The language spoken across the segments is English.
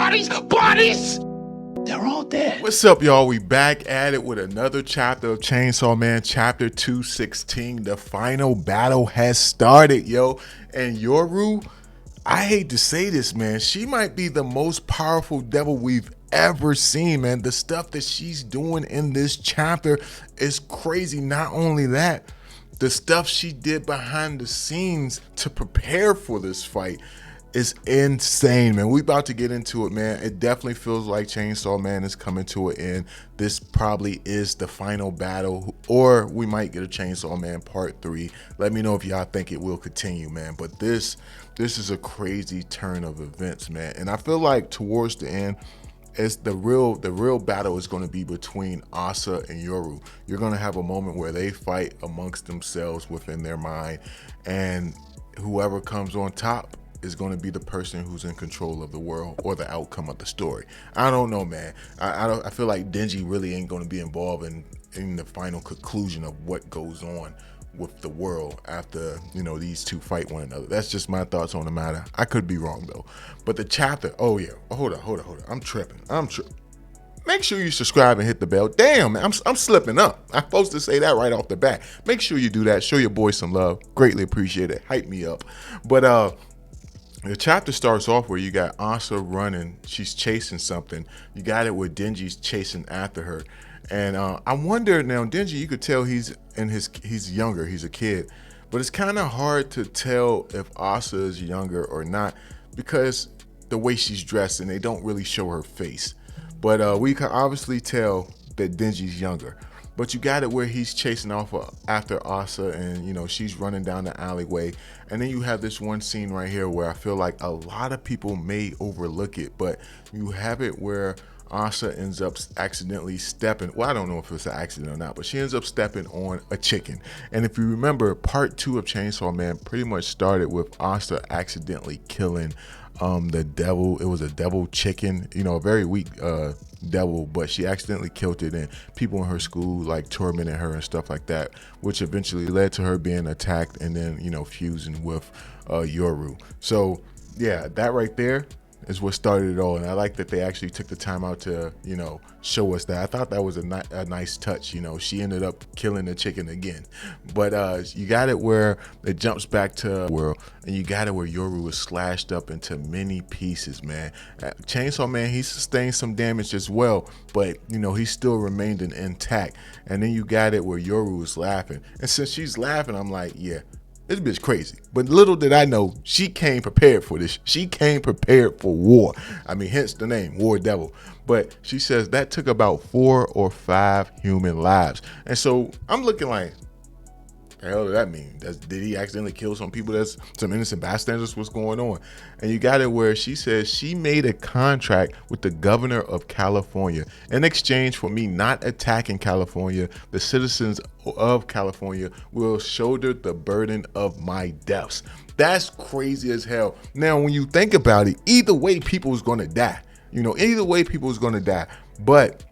everybody's bodies, they're all dead. What's up, y'all? We back at it with another chapter of Chainsaw Man, chapter 216. The final battle has started, yo. And Yoru, I hate to say this, man, she might be the most powerful devil we've ever seen, man. The stuff that she's doing in this chapter is crazy. Not only that, the stuff she did behind the scenes to prepare for this fight is insane, man. We about to get into it, man. It definitely feels like Chainsaw Man is coming to an end. This probably is the final battle, or we might get a Chainsaw Man part 3. Let me know if y'all think it will continue, man. But this is a crazy turn of events, man. And I feel like towards the end, it's the real battle is going to be between Asa and Yoru. You're going to have a moment where they fight amongst themselves within their mind, and whoever comes on top is going to be the person who's in control of the world or the outcome of the story. I don't know, man. I feel like Denji really ain't going to be involved in the final conclusion of what goes on with the world after, you know, these two fight one another. That's just my thoughts on the matter. I could be wrong though. But the chapter, oh yeah, hold on. I'm tripping. Make sure you subscribe and hit the bell. Damn, man, I'm slipping up. I'm supposed to say that right off the bat. Make sure you do that. Show your boy some love. Greatly appreciate it. Hype me up. But the chapter starts off where you got Asa running. She's chasing something. You got it where Denji's chasing after her. And I wonder now, Denji, you could tell he's younger. He's a kid. But it's kind of hard to tell if Asa is younger or not because the way she's dressed, and they don't really show her face. But we can obviously tell that Denji's younger. But you got it where he's chasing off after Asa, and you know she's running down the alleyway. And then you have this one scene right here where I feel like a lot of people may overlook it, but you have it where Asa ends up accidentally stepping. Well, I don't know if it's an accident or not, but she ends up stepping on a chicken. And if you remember, part 2 of Chainsaw Man pretty much started with Asa accidentally killing the devil. It was a devil chicken, you know, a very weak devil, but she accidentally killed it, and people in her school like tormented her and stuff like that, which eventually led to her being attacked and then, you know, fusing with Yoru. So yeah, that right there is what started it all. And I like that they actually took the time out to, you know, show us that. I thought that was a nice touch. You know, she ended up killing the chicken again. But you got it where it jumps back to world, and you got it where Yoru was slashed up into many pieces, man. Chainsaw Man, he sustained some damage as well, but you know, he still remained intact. And then you got it where Yoru was laughing, and since she's laughing, I'm like, yeah, this bitch crazy. But little did I know, she came prepared for this. She came prepared for war. I mean, hence the name, War Devil. But she says that took about 4 or 5 human lives. And so I'm looking like, the hell does that mean? Did he accidentally kill some people? That's some innocent bystanders? What's going on? And you got it where she says she made a contract with the governor of California in exchange for me not attacking California. The citizens of California will shoulder the burden of my deaths. That's crazy as hell. Now, when you think about it, either way, people is going to die. You know, either way, people is going to die. But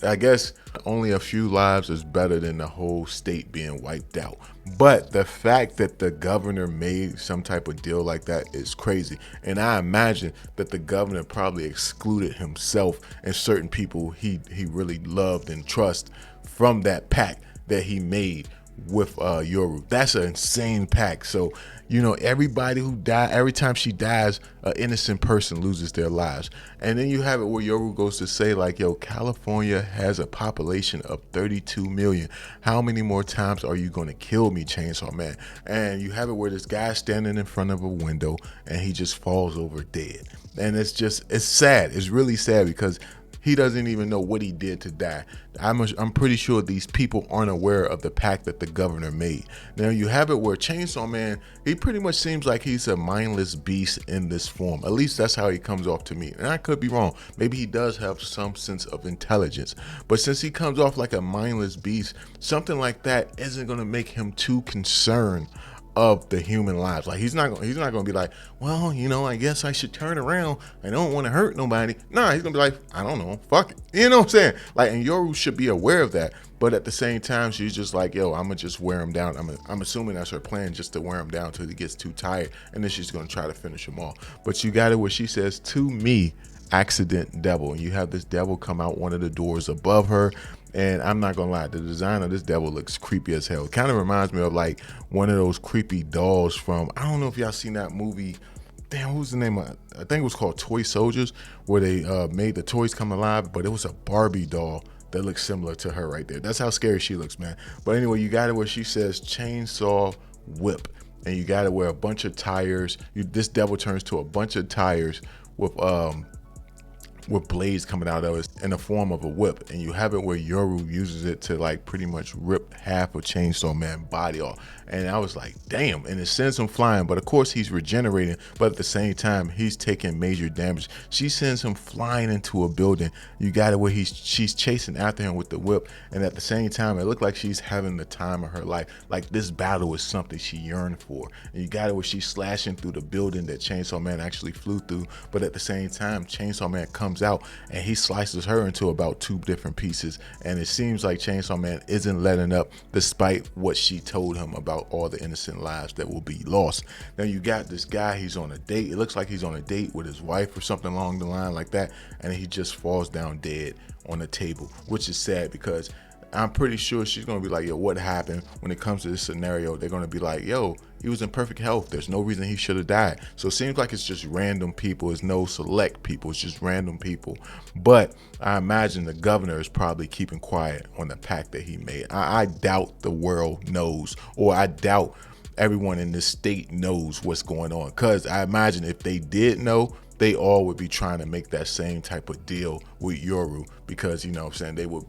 I guess only a few lives is better than the whole state being wiped out. But the fact that the governor made some type of deal like that is crazy. And I imagine that the governor probably excluded himself and certain people he really loved and trust from that pact that he made with Yoru. That's an insane pact. So, you know, everybody who died, every time she dies, an innocent person loses their lives. And then you have it where Yoru goes to say like, yo, California has a population of 32 million. How many more times are you going to kill me, Chainsaw Man? And you have it where this guy's standing in front of a window and he just falls over dead. And it's sad. It's really sad because he doesn't even know what he did to die. I'm pretty sure these people aren't aware of the pact that the governor made. Now you have it where Chainsaw Man, he pretty much seems like he's a mindless beast in this form. At least that's how he comes off to me. And I could be wrong. Maybe he does have some sense of intelligence. But since he comes off like a mindless beast, something like that isn't going to make him too concerned of the human lives. Like he's not gonna be like, well, I guess I should turn around. I don't want to hurt nobody. Nah, he's gonna be like, I don't know, fuck it. You know what I'm saying? Like, and Yoru should be aware of that. But at the same time, she's just like, yo, I'm gonna just wear him down. I'm assuming that's her plan, just to wear him down till he gets too tired, and then she's gonna try to finish him off. But you got it where she says, to me, accident devil, and you have this devil come out one of the doors above her. And I'm not gonna lie, the design of this devil looks creepy as hell. It kind of reminds me of like one of those creepy dolls from, I don't know if y'all seen that movie. Damn, what was the name of it? I think it was called Toy Soldiers, where they made the toys come alive, but it was a Barbie doll that looks similar to her right there. That's how scary she looks, man. But anyway, you got it where she says chainsaw whip, and you got it where a bunch of tires. This devil turns to a bunch of tires with blades coming out of it in the form of a whip, and you have it where Yoru uses it to like pretty much rip half of Chainsaw Man body off. And I was like, damn, and it sends him flying, but of course he's regenerating, but at the same time he's taking major damage. She sends him flying into a building. You got it where she's chasing after him with the whip, and at the same time it looked like she's having the time of her life. Like this battle is something she yearned for. And you got it where she's slashing through the building that Chainsaw Man actually flew through, but at the same time Chainsaw Man comes out and he slices her into about 2 different pieces, and it seems like Chainsaw Man isn't letting up despite what she told him about all the innocent lives that will be lost. Now you got this guy, he's on a date. It looks like he's on a date with his wife or something along the line like that, and he just falls down dead on the table, which is sad because I'm pretty sure she's gonna be like, yo, what happened? When it comes to this scenario, they're gonna be like, yo, he was in perfect health. There's no reason he should have died. So it seems like it's just random people. It's no select people. It's just random people. But I imagine the governor is probably keeping quiet on the pact that he made. I doubt the world knows, or I doubt everyone in this state knows what's going on. Because I imagine if they did know, they all would be trying to make that same type of deal with Yoru, because you know what I'm saying, they would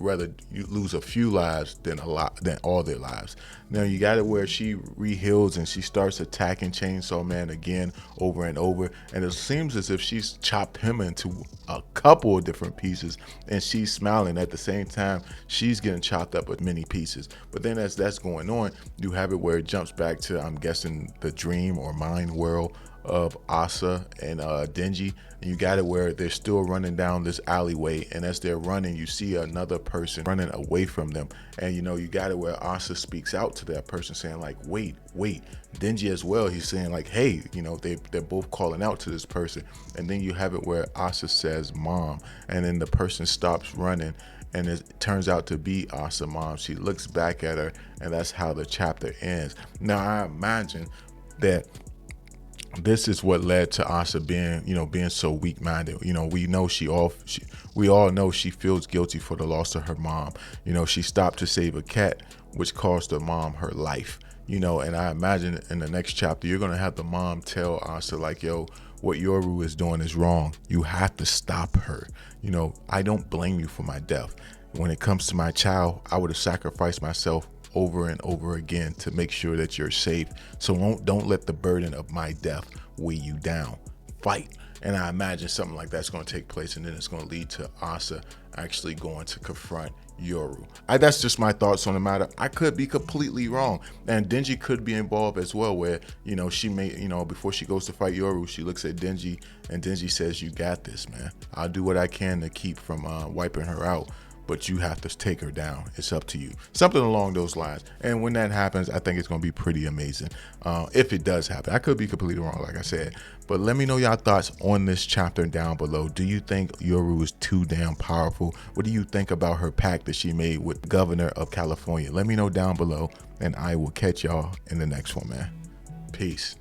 rather you lose a few lives than all their lives. Now you got it where she reheals and she starts attacking Chainsaw Man again over and over, and it seems as if she's chopped him into a couple of different pieces, and she's smiling at the same time she's getting chopped up with many pieces. But then as that's going on, you have it where it jumps back to, I'm guessing, the dream or mind world of Asa and Denji, and you got it where they're still running down this alleyway, and as they're running you see another person running away from them, and you got it where Asa speaks out to that person saying like, wait. Denji as well, he's saying like, hey, they're both calling out to this person, and then you have it where Asa says mom, and then the person stops running, and it turns out to be Asa mom. She looks back at her, and that's how the chapter ends. Now I imagine that this is what led to Asa being so weak-minded. We all know she feels guilty for the loss of her mom. She stopped to save a cat, which cost her mom her life. And I imagine in the next chapter you're gonna have the mom tell Asa like, yo, what Yoru is doing is wrong. You have to stop her. I don't blame you for my death. When it comes to my child, I would have sacrificed myself over and over again to make sure that you're safe. So don't let the burden of my death weigh you down. Fight. And I imagine something like that's going to take place, and then it's going to lead to Asa actually going to confront Yoru. That's just my thoughts on the matter. I could be completely wrong, and Denji could be involved as well, where she may, before she goes to fight Yoru, she looks at Denji, and Denji says, you got this, man. I'll do what I can to keep from wiping her out, but you have to take her down. It's up to you. Something along those lines. And when that happens, I think it's going to be pretty amazing. If it does happen. I could be completely wrong, like I said. But let me know your thoughts on this chapter down below. Do you think Yoru is too damn powerful? What do you think about her pact that she made with the governor of California? Let me know down below, and I will catch y'all in the next one, man. Peace.